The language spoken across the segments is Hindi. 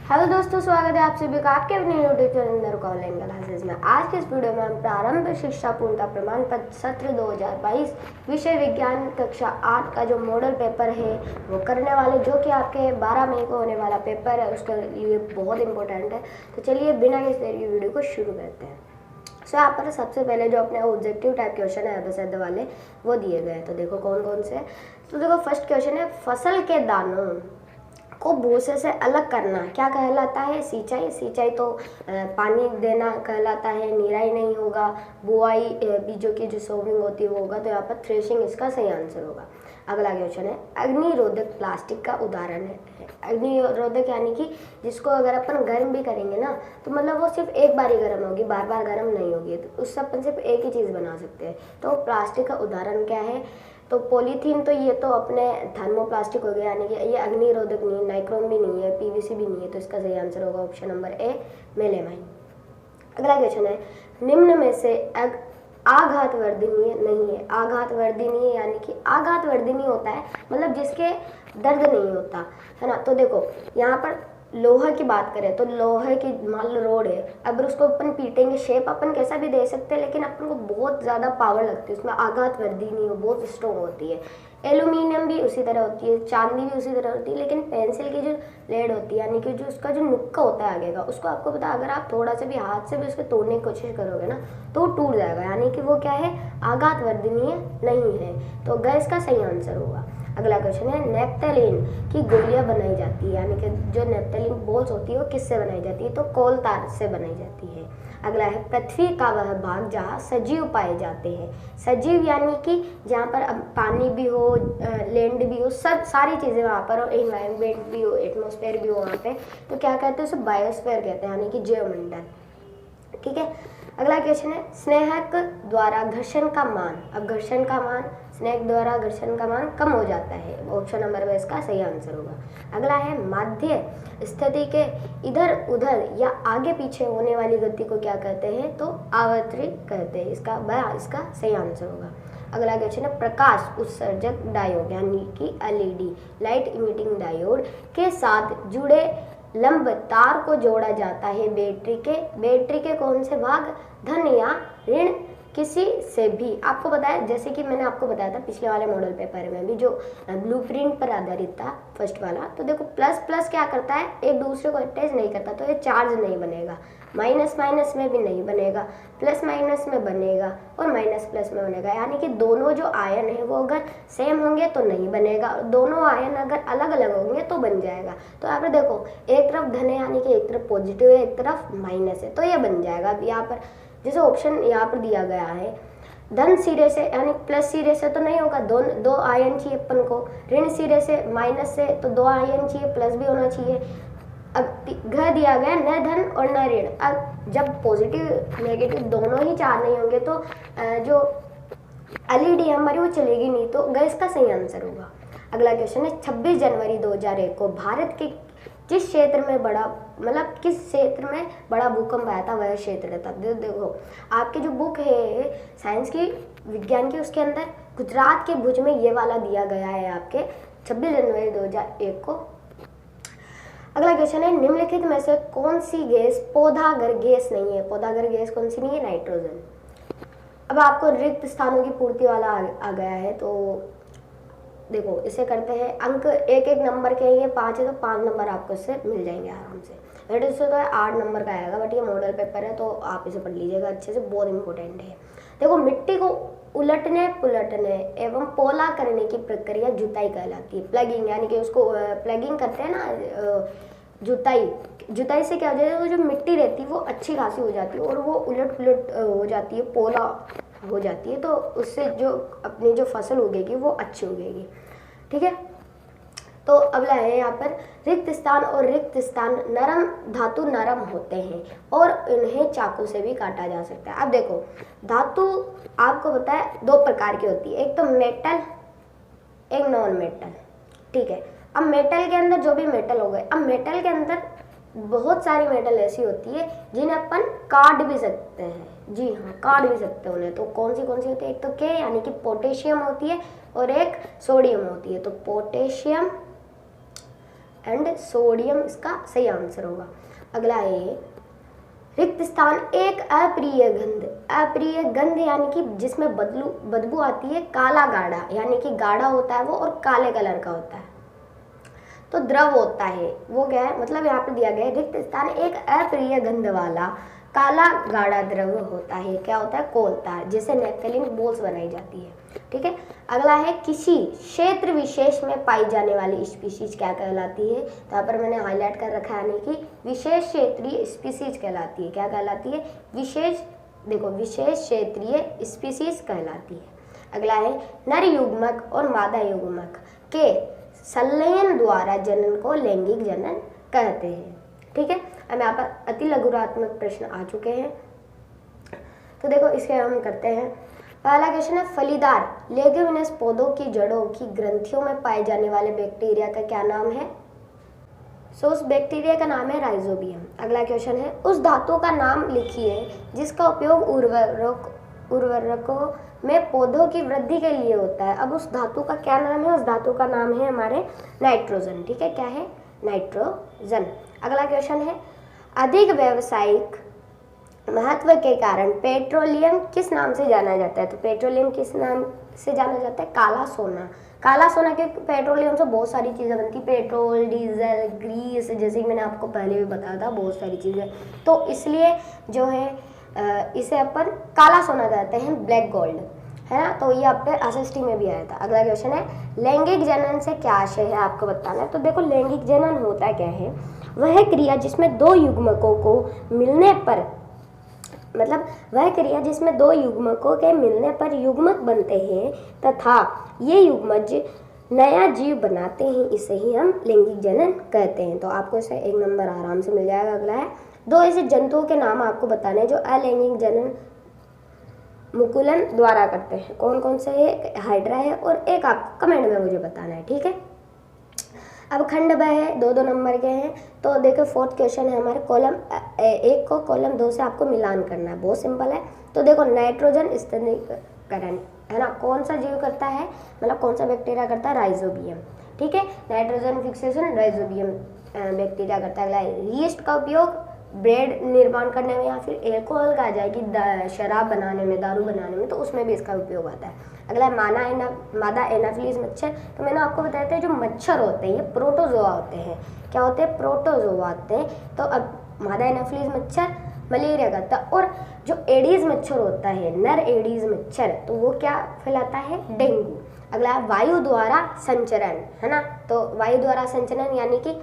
हेलो दोस्तों, स्वागत है आप सभी का आपके अपने यूट्यूब चैनल ऑनलाइन क्लासेस में। आज के इस वीडियो में हम प्रारंभ शिक्षा पूर्णता प्रमाण पत्र सत्र 2022 विषय विज्ञान कक्षा 8 का जो मॉडल पेपर है वो करने वाले, जो कि आपके 12 मई को होने वाला पेपर है, उसके लिए बहुत इंपॉर्टेंट है। तो चलिए बिना किसी देर की वीडियो को शुरू करते हैं। सो यहाँ पर सबसे पहले जो अपने ऑब्जेक्टिव टाइप क्वेश्चन है अभ्यास वाले वो दिए गए हैं। तो देखो कौन कौन से। तो देखो फर्स्ट क्वेश्चन है, फसल के दानों को भूसे से अलग करना क्या कहलाता है? सिंचाई। सिंचाई तो पानी देना कहलाता है, निराई नहीं होगा। बुआई बीजों की जो सोविंग होती है वो होगा। तो यहाँ पर थ्रेशिंग इसका सही आंसर होगा। अगला क्वेश्चन है, अग्निरोधक प्लास्टिक का उदाहरण है। अग्निरोधक यानी कि जिसको अगर अपन गर्म भी करेंगे ना तो मतलब वो सिर्फ एक बार ही गर्म होगी, बार बार गर्म नहीं होगी। तो उससे अपन सिर्फ एक ही चीज़ बना सकते हैं। तो प्लास्टिक का उदाहरण क्या है? तो पॉलीथीन। तो ये तो अपने थर्मोप्लास्टिक हो गया, यानी कि ये अग्निरोधक नहीं है, नाइक्रोम भी नहीं है, पीवीसी भी नहीं है। तो इसका सही आंसर होगा ऑप्शन नंबर ए, मेलेमाइन। अगला क्वेश्चन है, निम्न में से आघातवर्धनीय नहीं है। आघातवर्धनीय यानी कि आघातवर्धनीय होता है मतलब जिसके दर्द नहीं होता है ना। तो देखो यहाँ पर लोहा की बात करें तो लोहे की मान लो रोड है, अगर उसको अपन पीटेंगे, शेप अपन कैसा भी दे सकते हैं, लेकिन अपन को बहुत ज़्यादा पावर लगती है, उसमें आघातवर्धनीय बहुत स्ट्रॉन्ग होती है। एल्यूमिनियम भी उसी तरह होती है, चांदी भी उसी तरह होती है, लेकिन पेंसिल की जो लेड होती है यानी कि जो उसका जो नुक्का होता है आगे का, उसको आपको पता है अगर आप थोड़ा सा भी हाथ से भी उसको तोड़ने की कोशिश करोगे ना तो वो टूट जाएगा, यानी कि वो क्या है, आघातवर्धनीय नहीं है। तो गैस का सही आंसर होगा। अगला क्वेश्चन है, नेप्थलीन की गोलियां बनाई जाती है, यानी कि जो नेप्थलीन बॉल्स होती है वो किससे बनाई जाती है? तो कोल तार से बनाई जाती है। अगला है, पृथ्वी का वह भाग जहाँ सजीव पाए जाते हैं। सजीव यानी कि जहाँ पर अब पानी भी हो, लैंड भी हो, सब सारी चीज़ें वहाँ पर हो, एनवायरनमेंट भी हो, एटमॉस्फेयर भी हो वहाँ पे, तो क्या कहते हैं उसे? बायोस्फीयर कहते हैं, यानी कि जैवमंडल। ठीक है। अगला क्वेश्चन है, स्नेहक द्वारा घर्षण का मान। अब घर्षण का मान, स्नेहक द्वारा घर्षण का मान कम हो जाता है। ऑप्शन नंबर में इसका सही आंसर होगा। अगला है, माध्य स्थिति के इधर उधर या आगे पीछे होने वाली गति को क्या कहते हैं? तो आवर्ती कहते हैं। इसका सही आंसर होगा। अगला क्वेश्चन है, प्रकाश उत्सर्जक डायोड यानी कि एलईडी, लाइट इमिटिंग डायोड के साथ जुड़े लंब तार को जोड़ा जाता है बैटरी के कौन से भाग? धन या ऋण किसी से भी। आपको बताया, जैसे कि मैंने आपको बताया था पिछले वाले मॉडल पेपर में भी जो ब्लूप्रिंट पर आधारित था फर्स्ट वाला। तो देखो प्लस प्लस क्या करता है, एक दूसरे को अटैच नहीं करता, तो ये चार्ज नहीं बनेगा। माइनस माइनस में भी नहीं बनेगा, प्लस माइनस में बनेगा और माइनस प्लस में बनेगा, यानी कि दोनों जो आयन है वो अगर सेम होंगे तो नहीं बनेगा, और दोनों आयन अगर अलग अलग होंगे तो बन जाएगा। तो यहाँ पर देखो एक तरफ धन है यानी कि एक तरफ पॉजिटिव है, एक तरफ माइनस है, तो ये बन जाएगा। अब यहाँ पर जैसे ऑप्शन यहाँ पर दिया गया है, धन सिरे से यानी प्लस सिरे से तो नहीं होगा, दो आयन चाहिए अपन को। ऋण सिरे से माइनस से तो दो आयन चाहिए, प्लस भी होना चाहिए। अब घ दिया गया न धन और न ऋण। अब जब पॉजिटिव नेगेटिव दोनों ही चार नहीं होंगे तो जो एलईडी हमारी वो चलेगी नहीं, तो गैस का सही आंसर होगा। अगला क्वेश्चन है, 26 जनवरी 2001 को भारत के किस क्षेत्र में बड़ा भूकंप आया था? वह क्षेत्र था, देखो आपके जो बुक है साइंस की, विज्ञान की, उसके अंदर गुजरात के भुज में ये वाला दिया गया है आपके 26 जनवरी 2001 को। अगला क्वेश्चन है, निम्नलिखित में से कौन सी गैस पौधागर गैस नहीं है? पौधागर गैस कौन सी नहीं है? नाइट्रोजन। अब आपको रिक्त स्थानों की पूर्ति वाला आ गया है, तो देखो इसे करते हैं। अंक एक एक नंबर के, ये 5 है तो 5 नंबर आपको इससे मिल जाएंगे आराम से। वैसे इससे तो 8 नंबर का आएगा, बट ये मॉडल पेपर है तो आप इसे पढ़ लीजिएगा अच्छे से, बहुत इंपॉर्टेंट है। देखो मिट्टी को उलटने पुलटने एवं पोला करने की प्रक्रिया जुताई कहलाती है। प्लगिंग यानी कि उसको प्लगिंग करते हैं ना, जुताई से क्या हो जाता है, वो जो मिट्टी रहती है वो अच्छी खासी हो जाती है और वो उलट पुलट हो जाती है, पोला हो जाती है, तो उससे जो अपनी जो फसल उगेगी वो अच्छी उगेगी। ठीक है। तो अगला है यहाँ पर, रिक्त स्थान और रिक्त स्थान नरम धातु नरम होते हैं और इन्हें चाकू से भी काटा जा सकता है। अब देखो धातु आपको पता है 2 प्रकार की होती है, एक तो मेटल, एक नॉन मेटल। ठीक है। अब मेटल के अंदर जो भी मेटल हो गए, अब मेटल के अंदर बहुत सारी मेटल ऐसी होती है जिन्हें अपन काट भी सकते हैं। जी हाँ, काट भी सकते हैं उन्हें। तो कौन सी होती है? एक तो के यानी कि पोटेशियम होती है और एक सोडियम होती है। तो पोटेशियम एंड सोडियम इसका सही आंसर होगा। अगला है रिक्त स्थान एक अप्रिय गंध। अप्रिय गंध यानी कि जिसमें बदबू आती है, काला गाढ़ा यानी कि गाढ़ा होता है वो और काले कलर का होता है, तो द्रव होता है वो क्या है, मतलब यहाँ पे दिया गया है रिक्त स्थान एक अप्रिय गंध वाला काला गाढ़ा द्रव होता है। क्या होता है, कोलता है, जिससे नेफ्थलीन बोल्स बनाई जाती है। ठीक है। अगला है किसी क्षेत्र विशेष में पाई जाने वाली स्पीशीज क्या कहलाती है, तो यहाँ पर मैंने हाईलाइट कर रखा है, यानी कि विशेष क्षेत्रीय स्पीशीज कहलाती है। क्या कहलाती है, विशेष, देखो विशेष क्षेत्रीय स्पीशीज कहलाती है। अगला है नर युग्मक और मादा युग्मक के संलयन द्वारा जनन को लैंगिक जनन कहते हैं। ठीक है। अब यहाँ पर अति लघुरात्मक प्रश्न आ चुके हैं, तो देखो इसके हम करते हैं। पहला क्वेश्चन है फलीदार लेग्यूमिनस पौधों की जड़ों की ग्रंथियों में पाए जाने वाले बैक्टीरिया का क्या नाम है, सो उस बैक्टीरिया का नाम है राइजोबियम। अगला क्वेश्चन है उस धातु का नाम लिखिए जिसका उपयोग उर्वरकों में पौधों की वृद्धि के लिए होता है। अब उस धातु का क्या नाम है, उस धातु का नाम है हमारे नाइट्रोजन। ठीक है, क्या है, नाइट्रोजन। अगला क्वेश्चन है अधिक व्यावसायिक महत्व के कारण पेट्रोलियम किस नाम से जाना जाता है, तो पेट्रोलियम किस नाम से जाना जाता है, काला सोना। काला सोना के पेट्रोलियम से बहुत सारी चीज़ें बनती, पेट्रोल, डीजल, ग्रीस, जैसे कि मैंने आपको पहले भी बताया था, बहुत सारी चीज़ें, तो इसलिए जो है इसे अपन काला सोना कहते हैं, ब्लैक गोल्ड, है ना। तो ये आपके एसएसटी में भी आया था। अगला क्वेश्चन है लैंगिक जनन से क्या आशय है, आपको बताना है। तो देखो लैंगिक जनन होता क्या है, वह क्रिया जिसमें दो युग्मकों को मिलने पर, मतलब वह क्रिया जिसमें दो युग्मकों के मिलने पर युग्मक बनते हैं तथा ये युग्मज नया जीव बनाते हैं, इसे ही हम लैंगिक जनन कहते हैं। तो आपको इसे 1 नंबर आराम से मिल जाएगा। अगला है दो ऐसे जंतुओं के नाम आपको बताने हैं जो अलैंगिक जनन मुकुलन द्वारा करते हैं। कौन कौन से है, हाइड्रा है और एक आपको कमेंट में मुझे बताना है। ठीक है। अब खंड ब है, 2-2 नंबर के हैं। तो देखो 4th क्वेश्चन है हमारे कॉलम 1 को कॉलम 2 से आपको मिलान करना है, बहुत सिंपल है। तो देखो नाइट्रोजन स्तरीकरण, है ना, कौन सा जीव करता है, मतलब कौन सा बैक्टीरिया करता है, राइजोबियम। ठीक है, नाइट्रोजन फिक्सेशन राइजोबियम बैक्टीरिया करता है। अगला यीस्ट का उपयोग ब्रेड निर्माण करने में या फिर एल्कोहल का आ जाएगी शराब बनाने में, दारू बनाने में, तो उसमें भी इसका उपयोग आता है। अगला मादा एनाफिलीज मच्छर। तो मैंने आपको बताया था जो मच्छर होते हैं ये प्रोटोजोआ होते हैं। क्या होते हैं, प्रोटोजोआ होते हैं। तो अब मादा एनाफिलीज मच्छर मलेरिया करता है, और जो एडीज मच्छर होता है, नर एडीज मच्छर, तो वो क्या फैलाता है, डेंगू। अगला वायु द्वारा संचरण, है ना। तो वायु द्वारा संचरण यानी कि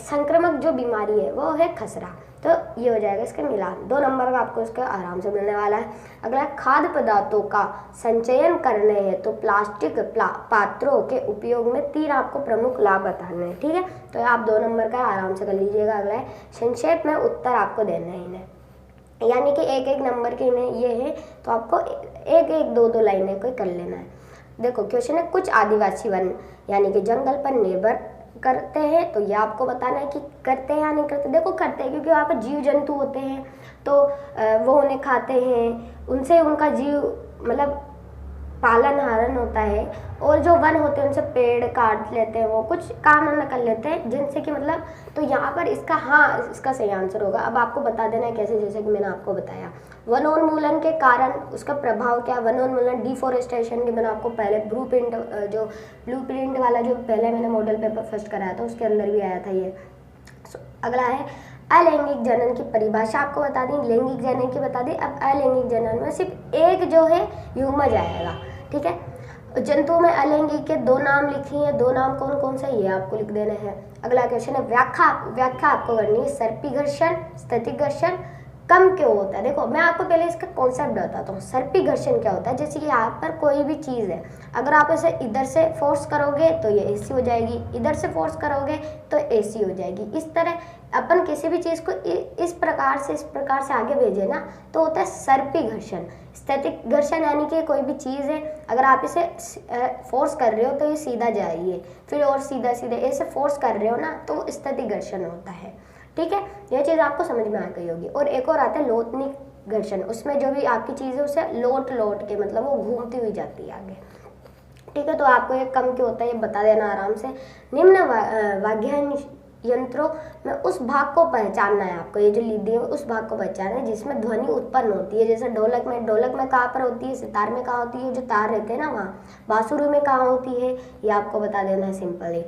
संक्रामक जो बीमारी है वो है खसरा। तो ये हो जाएगा इसका मिलान। 2 नंबर का आपको इसका आराम से मिलने वाला है। अगला खाद्य पदार्थों का संचयन करने हैं तो प्लास्टिक पात्रों के उपयोग में 3 आपको प्रमुख लाभ बताने हैं। ठीक है, तो आप 2 नंबर का आराम से कर लीजिएगा। अगला है संक्षेप में उत्तर आपको देना है इन्हें, यानी कि 1-1 नंबर के इन्हें ये है, तो आपको 1-1, 2-2 लाइनें कोई कर लेना है। देखो क्वेश्चन है कुछ आदिवासी वन यानी कि जंगल पर निर्भर करते हैं, तो ये आपको बताना है कि करते हैं या नहीं करते। देखो करते हैं, क्योंकि वहाँ पर जीव जंतु होते हैं, तो वो उन्हें खाते हैं, उनसे उनका जीव मतलब पालन हारण होता है, और जो वन होते हैं उनसे पेड़ काट लेते हैं, वो कुछ काम धंधा कर लेते हैं जिनसे कि मतलब, तो यहाँ पर इसका हाँ इसका सही आंसर होगा। अब आपको बता देना है कैसे, जैसे कि मैंने आपको बताया वनोन्मूलन के कारण उसका प्रभाव क्या, वनोन्मूलन डिफोरेस्टेशन के, मैंने आपको पहले ब्लूप्रिंट वाला जो पहले मैंने मॉडल पेपर फर्स्ट कराया था उसके अंदर भी आया था ये। अगला है अलैंगिक जनन की परिभाषा आपको बता दी, लैंगिक जनन की बता दी। अब अलैंगिक जनन में सिर्फ एक जो है युग्मज आएगा। ठीक है, जंतुओं में अलैंगिक के 2 नाम लिखिए, 2 नाम कौन कौन से ये आपको लिख देने हैं। अगला क्वेश्चन है व्याख्या आपको करनी है, सर्पी घर्षण, स्थैतिक घर्षण कम क्यों होता है। देखो मैं आपको पहले इसका कॉन्सेप्ट बताता हूँ। सर्पी घर्षण क्या होता है, जैसे कि यहाँ पर कोई भी चीज़ है, अगर आप इसे इधर से फोर्स करोगे तो ये एसी हो जाएगी, इधर से फोर्स करोगे तो एसी हो जाएगी। इस तरह अपन किसी भी चीज़ को इस प्रकार से आगे भेजे ना, तो होता है सर्पी घर्षण। स्थैतिक घर्षण यानी कि कोई भी चीज़ है, अगर आप इसे फोर्स कर रहे हो तो ये सीधा जाएगी, फिर और सीधा ऐसे फोर्स कर रहे हो ना, तो स्थैतिक घर्षण होता है। ठीक है, यह चीज़ आपको समझ में आ गई होगी। और एक और आता है लोतनिक घर्षण, उसमें जो भी आपकी चीज़ है उसे लोट के मतलब वो घूमती हुई जाती है आगे। ठीक है, तो आपको ये कम क्यों होता है ये बता देना आराम से। निम्न वाद्य यंत्रों में उस भाग को पहचानना है आपको, ये जो ली दी है उस भाग को पहचानना है जिसमें ध्वनि उत्पन्न होती है। जैसे ढोलक में कहाँ पर होती है, सितार में कहाँ होती है, जो तार रहते हैं ना वहाँ। बांसुरी में कहाँ होती है, ये आपको बता देना है सिंपली।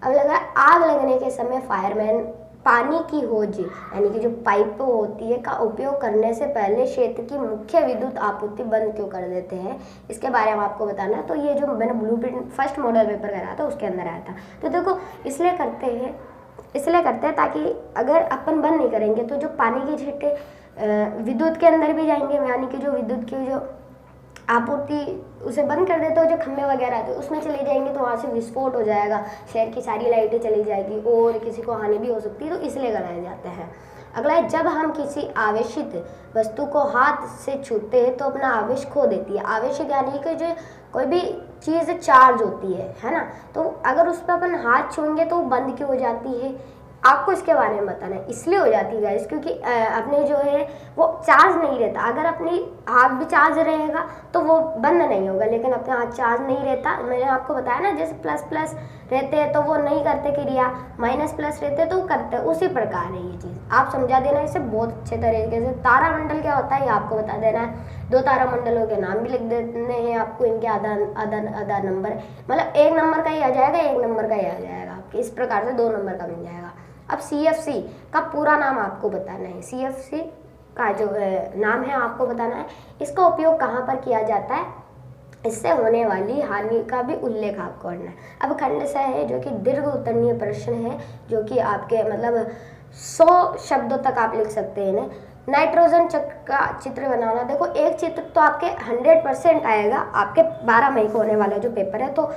अब लगा आग लगने के समय फायरमैन पानी की होज यानी कि जो पाइप होती है का उपयोग करने से पहले क्षेत्र की मुख्य विद्युत आपूर्ति बंद क्यों कर देते हैं, इसके बारे में आपको बताना है। तो ये जो मैंने ब्लूप्रिंट फर्स्ट मॉडल पेपर कराया था उसके अंदर आया था। तो देखो इसलिए करते हैं ताकि अगर अपन बंद नहीं करेंगे तो जो पानी की छींटे विद्युत के अंदर भी जाएंगे, यानी कि जो विद्युत की जो आपूर्ति उसे बंद कर देते हो, जो खंभे वगैरह थे उसमें चले जाएंगे तो वहाँ से विस्फोट हो जाएगा, शहर की सारी लाइटें चली जाएगी और किसी को हानि भी हो सकती है, तो इसलिए कराया जाता है। अगला है, जब हम किसी आवेशित वस्तु को हाथ से छूते हैं तो अपना आवेश खो देती है। आवेशित यानी कि जो कोई भी चीज़ चार्ज होती है ना, तो अगर उस पर अपन हाथ छूएंगे तो बंद क्यों हो जाती है, आपको इसके बारे में बताना है। इसलिए हो जाती है गाइस क्योंकि अपने जो है वो चार्ज नहीं रहता। अगर अपनी हाथ भी चार्ज रहेगा तो वो बंद नहीं होगा, लेकिन अपना हाथ चार्ज नहीं रहता। मैंने आपको बताया ना, जैसे प्लस प्लस रहते हैं तो वो नहीं करते क्रिया, माइनस प्लस रहते हैं तो वो करते हैं, उसी प्रकार है ये चीज़। आप समझा देना इसे बहुत अच्छे तरीके से। तारामंडल क्या होता है ये आपको बता देना है। 2 तारामंडलों के नाम भी लिख देने हैं आपको, इनके आधा नंबर, मतलब 1 नंबर का ही आ जाएगा, 1 नंबर का ही आ जाएगा आपके। इस प्रकार से 2 नंबर का मिल जाएगा। अब CFC का पूरा नाम आपको बताना है। CFC का जो नाम है आपको बताना है। इसका उपयोग कहाँ पर किया जाता है, इससे होने वाली हानि का भी उल्लेख आपको करना है। अब खंड स है जो कि दीर्घ उत्तरीय प्रश्न है, जो कि आपके मतलब 100 शब्दों तक आप लिख सकते हैं इन्हें। नाइट्रोजन चक्र का चित्र बनाना, देखो एक चित्र तो आपके 100% आएगा, आपके 12 मई को होने वाला जो पेपर है, तो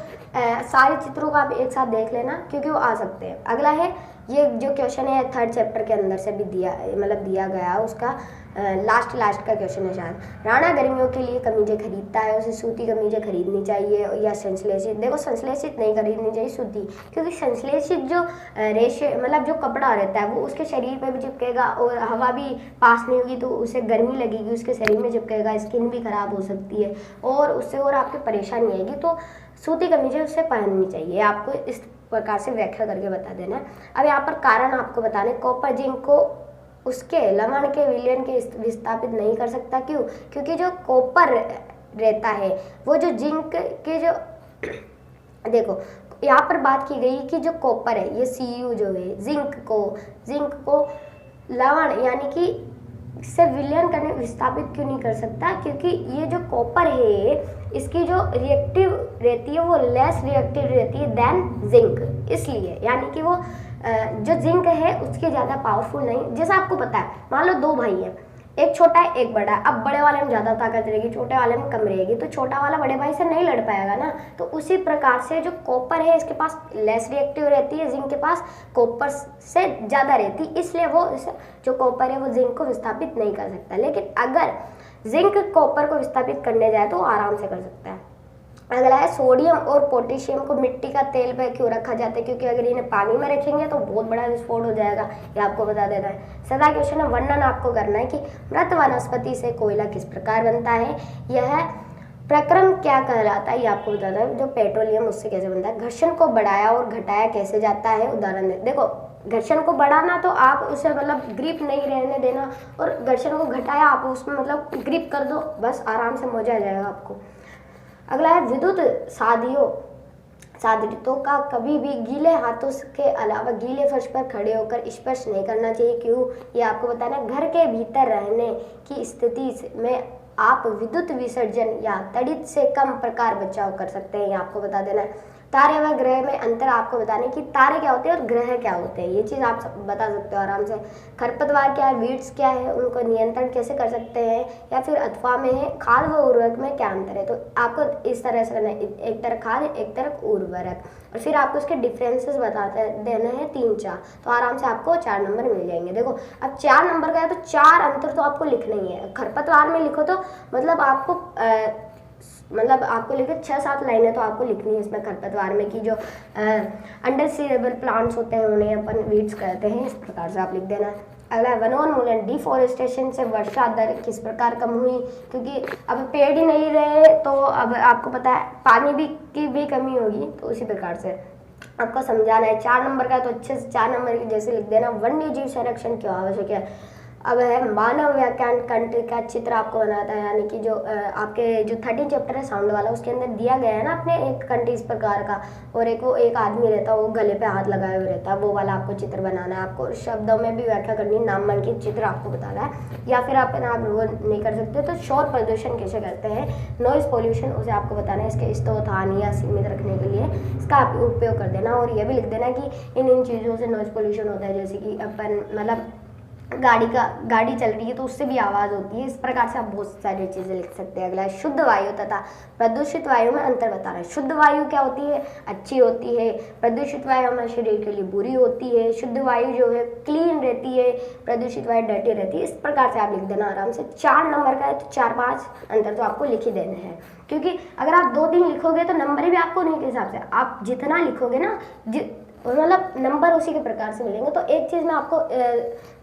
सारे चित्रों को आप एक साथ देख लेना क्योंकि वो आ सकते हैं। अगला है, ये जो क्वेश्चन है 3rd चैप्टर के अंदर से भी दिया गया, उसका लास्ट का क्वेश्चन है शायद। राणा गर्मियों के लिए कमीजें खरीदता है, उसे सूती कमीजें खरीदनी चाहिए या संश्लेषित। देखो संश्लेषित नहीं खरीदनी चाहिए, सूती, क्योंकि संश्लेषित जो रेशे मतलब जो कपड़ा रहता है वो उसके शरीर पे भी चिपकेगा और हवा भी पास नहीं होगी तो उसे गर्मी लगेगी, उसके शरीर में चिपकेगा, स्किन भी खराब हो सकती है और उससे और आपकी परेशानी आएगी। तो सूती कमीजें उससे पहननी चाहिए, आपको इस प्रकार से व्याख्या करके बता देना है। अब यहाँ पर कारण आपको बताने, कॉपर जिंक को उसके लवण के विलयन के विस्थापित नहीं कर सकता। क्यों? क्योंकि जो कॉपर रहता है वो जो जिंक के जो देखो यहाँ पर बात की गई कि जो कॉपर है ये Cu जो है जिंक को लवण यानी कि से विलयन करने विस्थापित क्यों नहीं कर सकता, क्योंकि ये जो कॉपर है इसकी जो रिएक्टिव रहती है वो लेस रिएक्टिव रहती है देन जिंक, इसलिए यानी कि वो जो जिंक है उसकी ज़्यादा पावरफुल नहीं। जैसा आपको पता है, मान लो 2 भाई हैं, एक छोटा है एक बड़ा है, अब बड़े वाले में ज़्यादा ताकत रहेगी, छोटे वाले में कम रहेगी, तो छोटा वाला बड़े भाई से नहीं लड़ पाएगा ना। तो उसी प्रकार से जो कॉपर है इसके पास लेस रिएक्टिव रहती है, जिंक के पास कॉपर से ज़्यादा रहती, इसलिए वो जो कॉपर है वो जिंक को विस्थापित नहीं कर सकता। लेकिन अगर जिंक कॉपर को विस्थापित करने जाए तो आराम से कर सकता है। अगला है, सोडियम और पोटेशियम को मिट्टी का तेल पे क्यों रखा जाता है, क्योंकि अगर इन्हें पानी में रखेंगे तो बहुत बड़ा विस्फोट हो जाएगा, ये आपको बता देना है। सदा क्वेश्चन है, वर्णन आपको करना है कि मृत वनस्पति से कोयला किस प्रकार बनता है, यह प्रक्रम क्या कहलाता है, ये आपको बताना है। जो पेट्रोलियम उससे कैसे बनता है, घर्षण को बढ़ाया और घटाया कैसे जाता है, उदाहरण देखो घर्षण को बढ़ाना तो आप उसे मतलब ग्रिप नहीं रहने देना, और घर्षण को घटाया आप उसमें मतलब ग्रिप कर दो, बस आराम से मजा आ जाएगा आपको। अगला है, विद्युत साधितों का कभी भी गीले हाथों के अलावा गीले फर्श पर खड़े होकर स्पर्श नहीं करना चाहिए। क्यों? ये आपको बताना है। घर के भीतर रहने की स्थिति में आप विद्युत विसर्जन या तड़ित से कम प्रकार बचाव कर सकते हैं, ये आपको बता देना है। तारे व ग्रह में अंतर आपको बताने कि तारे क्या होते हैं और ग्रह क्या होते हैं, ये चीज़ आप बता सकते हो आराम से। खरपतवार क्या है, वीड्स क्या है, उनको नियंत्रण कैसे कर सकते हैं, या फिर अथवा में है खाद व उर्वरक में क्या अंतर है। तो आपको इस तरह से करना है, एक तरफ खाद एक तरफ उर्वरक, और फिर आपको उसके डिफरेंसेस बताते देना है 3-4, तो आराम से आपको 4 नंबर मिल जाएंगे। देखो अब 4 नंबर का है तो 4 अंतर तो आपको लिखना ही है। खरपतवार में लिखो तो मतलब आपको लिखे 6-7 लाइनें तो आपको लिखनी है इसमें खरपतवार में, कि जो अंडरसीबल प्लांट्स होते हैं उन्हें अपन वीड्स कहते हैं, इस प्रकार से आप लिख देना। अगला, वनोन्मूलन डिफॉरेस्टेशन से वर्षा दर किस प्रकार कम हुई, क्योंकि अब पेड़ ही नहीं रहे तो अब आपको पता है पानी भी की भी कमी होगी। तो उसी प्रकार से आपको समझाना है। 4 नंबर का तो अच्छे से 4 नंबर की जैसे लिख देना, वन्य जीव संरक्षण क्यों आवश्यक है। अब है मानव व्याख्यान कंट्री का चित्र आपको बनाता है, यानी कि जो आपके जो 13 चैप्टर है साउंड वाला, उसके अंदर दिया गया है ना अपने एक कंट्री इस प्रकार का, और एक वो एक आदमी रहता है, वो गले पे हाथ लगाए हुए रहता है, वो वाला आपको चित्र बनाना है। आपको शब्दों में भी व्याख्या करनी है, नामांकित चित्र आपको बताना है। या फिर आप वो नहीं कर सकते तो शोर प्रदूषण कैसे करते हैं, नॉइज पोल्यूशन, उसे आपको बताना है। इसके स्रोत हानि या सीमित रखने के लिए इसका आप उपयोग कर देना। और ये भी लिख देना कि इन चीज़ों से नॉइज पोल्यूशन होता है, जैसे कि अपन मतलब गाड़ी चल रही है तो उससे भी आवाज़ होती है। इस प्रकार से आप बहुत सारी चीज़ें लिख सकते हैं। अगला है शुद्ध वायु तथा प्रदूषित वायु में अंतर बताना है। शुद्ध वायु क्या होती है, अच्छी होती है। प्रदूषित वायु हमारे शरीर के लिए बुरी होती है। शुद्ध वायु जो है क्लीन रहती है, प्रदूषित वायु डर्टी रहती है। इस प्रकार से आप लिख देना आराम से। 4 नंबर का है तो 4-5 अंतर तो आपको लिख ही देने हैं, क्योंकि अगर आप 2-3 लिखोगे तो नंबर भी आपको उन्हीं के हिसाब से, आप जितना लिखोगे ना मतलब नंबर उसी के प्रकार से मिलेंगे। तो एक चीज़ मैं आपको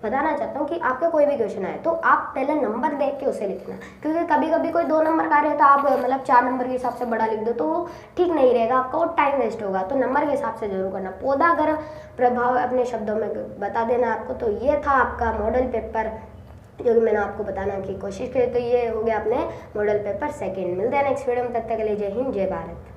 बताना चाहता हूँ कि आपका कोई भी क्वेश्चन आए तो आप पहले नंबर देख के उसे लिखना, क्योंकि कभी कभी कोई 2 नंबर का रहता, आप मतलब 4 नंबर के हिसाब से बड़ा लिख दो तो वो ठीक नहीं रहेगा, आपका वो टाइम वेस्ट होगा। तो नंबर के हिसाब से जरूर करना। पौधागर प्रभाव अपने शब्दों में बता देना आपको। तो ये था आपका मॉडल पेपर जो कि मैंने आपको बताना की कोशिश की। तो ये हो गया अपने मॉडल पेपर सेकेंड। मिलते हैं नेक्स्ट वीडियो में, तब तक के लिए जय हिंद जय भारत।